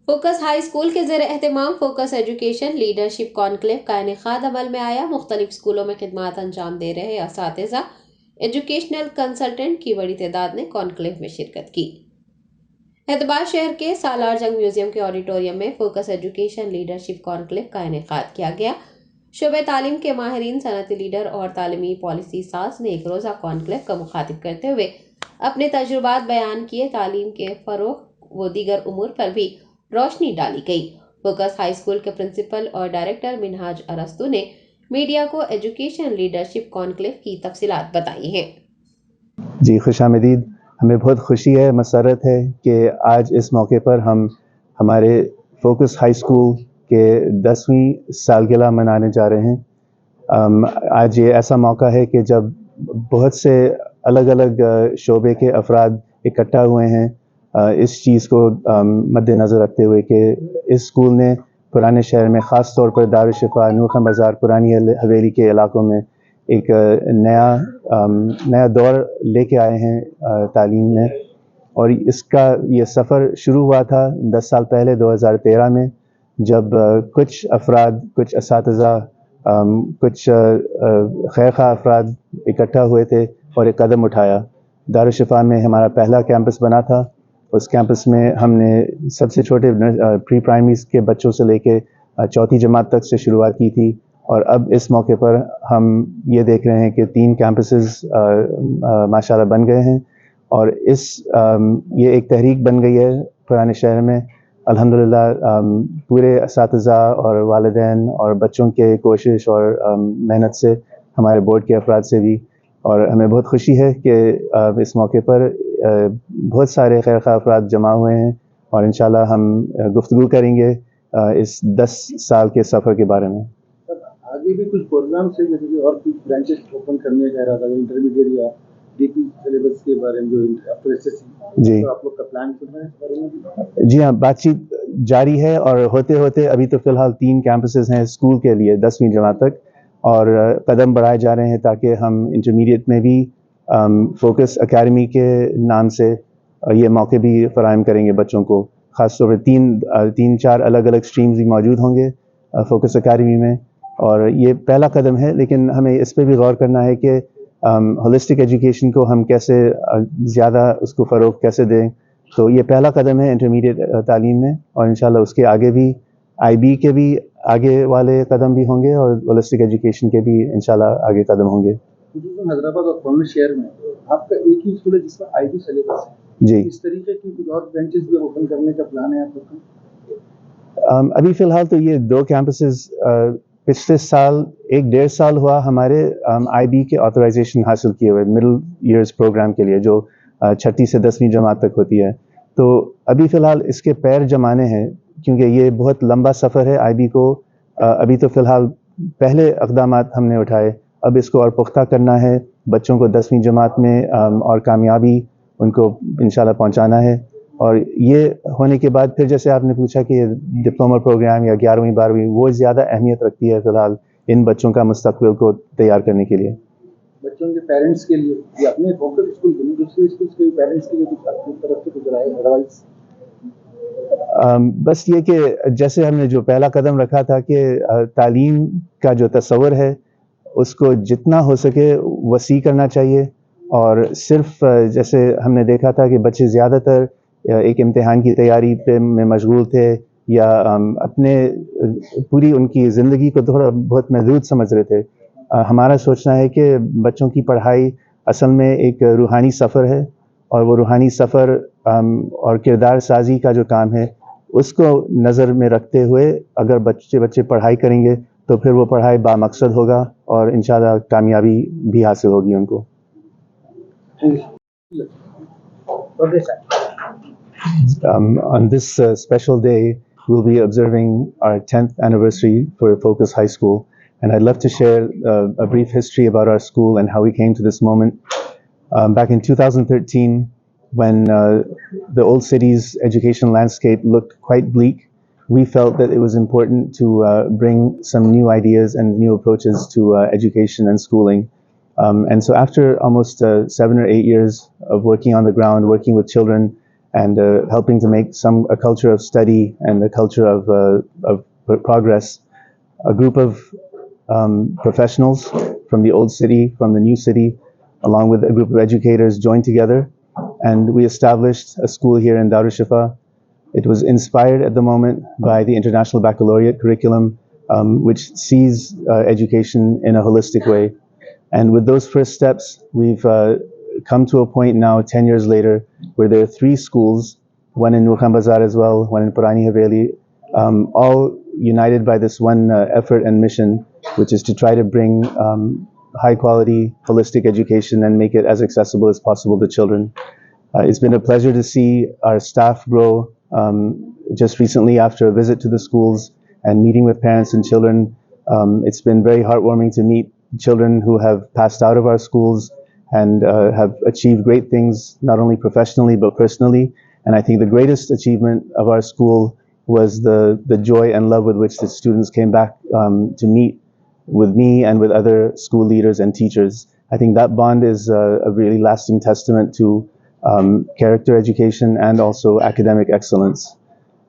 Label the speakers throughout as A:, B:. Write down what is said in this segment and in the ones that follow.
A: Focus high school کے زیر اہتمام فوکس ایجوکیشن لیڈرشپ کانکلیو کا انعقاد عمل میں آیا۔ مختلف اسکولوں میں خدمات انجام دے رہے اساتذہ، ایجوکیشنل کنسلٹنٹ کی بڑی تعداد نے کانکلیو میں شرکت کی۔ حیدرآباد شہر کے سالار جنگ میوزیم کے آڈیٹوریم میں فوکس ایجوکیشن لیڈرشپ کانکلیو کا انعقاد کیا گیا۔ شعبہ تعلیم کے ماہرین، صنعتی لیڈر اور تعلیمی پالیسی ساز نے ایک روزہ کانکلیو کا مخاطب کرتے ہوئے اپنے تجربات بیان کیے۔ تعلیم کے فروغ و دیگر امور پر بھی روشنی ڈالی گئی۔ فوکس ہائی اسکول کے پرنسپل اور ڈائریکٹر منہاج ارسطو نے میڈیا کو ایجوکیشن لیڈرشپ کانکلیو کی تفصیلات بتائی ہیں۔
B: جی خوش آمدید۔ ہمیں بہت خوشی ہے، مسرت ہے کہ آج اس موقع پر ہم ہمارے فوکس ہائی اسکول کے 10ویں سالگرہ منانے جا رہے ہیں۔ آج یہ ایسا موقع ہے کہ جب بہت سے الگ الگ شعبے کے افراد اکٹھا ہوئے ہیں اس چیز کو مد نظر رکھتے ہوئے کہ اس اسکول نے پرانے شہر میں، خاص طور پر دارالشفا، نورخان بازار، پرانی حویلی کے علاقوں میں ایک نیا دور لے کے آئے ہیں تعلیم میں۔ اور اس کا یہ سفر شروع ہوا تھا 10 سال پہلے 2013 میں، جب کچھ افراد، کچھ اساتذہ، کچھ خیرخواہ افراد اکٹھا ہوئے تھے اور ایک قدم اٹھایا۔ دارالشفا میں ہمارا پہلا کیمپس بنا تھا۔ اس کیمپس میں ہم نے سب سے چھوٹے پری پرائمری کے بچوں سے لے کے 4تھی جماعت تک سے شروعات کی تھی، اور اب اس موقع پر ہم یہ دیکھ رہے ہیں کہ 3 کیمپسز ماشاءاللہ بن گئے ہیں، اور یہ ایک تحریک بن گئی ہے پرانے شہر میں۔ الحمدللہ پورے اساتذہ اور والدین اور بچوں کے کوشش اور محنت سے، ہمارے بورڈ کے افراد سے بھی، اور ہمیں بہت خوشی ہے کہ اس موقع پر بہت سارے خیرخواہ افراد جمع ہوئے ہیں، اور انشاءاللہ ہم گفتگو کریں گے اس 10 سال کے سفر کے بارے میں۔
C: آگے بھی کچھ پروگرامس ہیں جیسے کہ اور کچھ برانچز اوپن کرنے کا ارادہ ہے، انٹرمیڈیٹ یا ڈی پی سلیبس کے بارے میں جو آفٹر ایس ایس سی،
B: جی
C: آپ لوگ کا پلان چل رہا ہے اس بارے میں؟
B: جی ہاں، بات چیت جاری ہے، اور ہوتے ہوتے ابھی تو فی الحال 3 کیمپسز ہیں اسکول کے لیے 10ویں جماعت تک، اور قدم بڑھائے جا رہے ہیں تاکہ ہم انٹرمیڈیٹ میں بھی فوکس اکیڈمی کے نام سے یہ موقع بھی فراہم کریں گے بچوں کو۔ خاص طور پر 3-4 الگ الگ اسٹریمز بھی موجود ہوں گے فوکس اکیڈمی میں، اور یہ پہلا قدم ہے، لیکن ہمیں اس پہ بھی غور کرنا ہے کہ ہولسٹک ایجوکیشن کو ہم کیسے زیادہ اس کو فروغ کیسے دیں۔ تو یہ پہلا قدم ہے انٹرمیڈیٹ تعلیم میں، اور انشاءاللہ اس کے آگے بھی آئی بی کے بھی آگے والے قدم بھی ہوں گے، اور ہولسٹک ایجوکیشن کے بھی انشاءاللہ آگے قدم ہوں گے۔
C: حیدرآباد اور پرانے شہر میں آپ کا ایک ہی اسکول ہے جس میں آئی بی سلیبس ہے،
B: جی
C: اس طریقے کی کچھ اور برانچز بھی اوپن کرنے کا پلان ہے آپ لوگ کا؟
B: ابھی فی الحال تو یہ 2 کیمپسز، پچھلے سال 1-1.5 سال ہوا ہمارے آئی بی کے آتھورائزیشن حاصل کیے ہوئے مڈل ایئرز پروگرام کے لیے، جو 6ٹھی سے 10ویں جماعت تک ہوتی ہے۔ تو ابھی فی الحال اس کے پیر جمانے ہیں، کیونکہ یہ بہت لمبا سفر ہے آئی بی کو۔ ابھی تو فی الحال پہلے اقدامات ہم نے اٹھائے، اب اس کو اور پختہ کرنا ہے، بچوں کو 10ویں جماعت میں اور کامیابی ان کو انشاءاللہ پہنچانا ہے۔ اور یہ ہونے کے بعد پھر جیسے آپ نے پوچھا کہ ڈپلوما پروگرام یا 11ویں 12ویں، وہ زیادہ اہمیت رکھتی ہے فی الحال ان بچوں کا مستقبل کو تیار کرنے کے لیے۔
C: بچوں کے پیرنٹس کے لیے یا اپنے فوکس اسکول کے لیے، دوسرے اسکولس کے پیرنٹس کے لیے کچھ اپنی طرف سے کچھ رائے ایڈوائس؟
B: بس یہ کہ جیسے ہم نے جو پہلا قدم رکھا تھا کہ تعلیم کا جو تصور ہے اس کو جتنا ہو سکے وسیع کرنا چاہیے، اور صرف جیسے ہم نے دیکھا تھا کہ بچے زیادہ تر ایک امتحان کی تیاری میں مشغول تھے، یا اپنے پوری ان کی زندگی کو تھوڑا بہت محدود سمجھ رہے تھے۔ ہمارا سوچنا ہے کہ بچوں کی پڑھائی اصل میں ایک روحانی سفر ہے، اور وہ روحانی سفر اور کردار سازی کا جو کام ہے اس کو نظر میں رکھتے ہوئے اگر بچے پڑھائی کریں گے تو پھر وہ پڑھائی بامقصد ہوگا، اور انشاءاللہ کامیابی بھی حاصل ہوگی ان کو۔ On this special day, we'll be observing our 10th anniversary for Focus High School, and I'd love to share a brief history about our school and how we came to this moment. Back in 2013, when the old city's education landscape looked quite bleak, we felt that it was important to bring some new ideas and new approaches to education and schooling. And so after almost 7 or 8 years of working on the ground, working with children, and helping to make a culture of study and a culture of progress. A group of professionals from the old city, from the new city, along with a group of educators joined together, and we established a school here in Darul Shifa. It was inspired at the moment by the International Baccalaureate curriculum, which sees education in a holistic way. And with those first steps, we've come to a point now, 10 years later, where there are 3 schools, one in Nurkhan Bazaar as well, one in Purani Haveli, all united by this one effort and mission, which is to try to bring high quality, holistic education and make it as accessible as possible to children. It's been a pleasure to see our staff grow. Just recently, after a visit to the schools and meeting with parents and children, it's been very heartwarming to meet children who have passed out of our schools and have achieved great things, not only professionally but personally. And I think the greatest achievement of our school was the joy and love with which the students came back to meet with me and with other school leaders and teachers. I think that bond is a really lasting testament to character education and also academic excellence.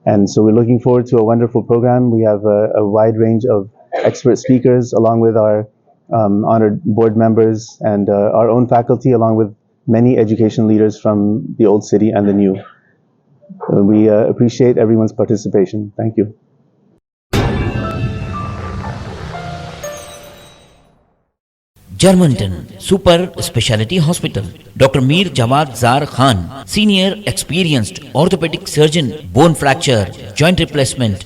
B: And so we're looking forward to a wonderful program. We have a wide range of expert speakers along with our honored board members and our own faculty, along with many education leaders from the old city and the new. We appreciate everyone's participation. Thank you.
D: Germantown Super Speciality Hospital. Dr. Mir Jawad Zar Khan, senior experienced orthopedic surgeon, bone fracture, joint replacement,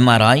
D: MRI,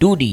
D: 2D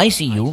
D: ICU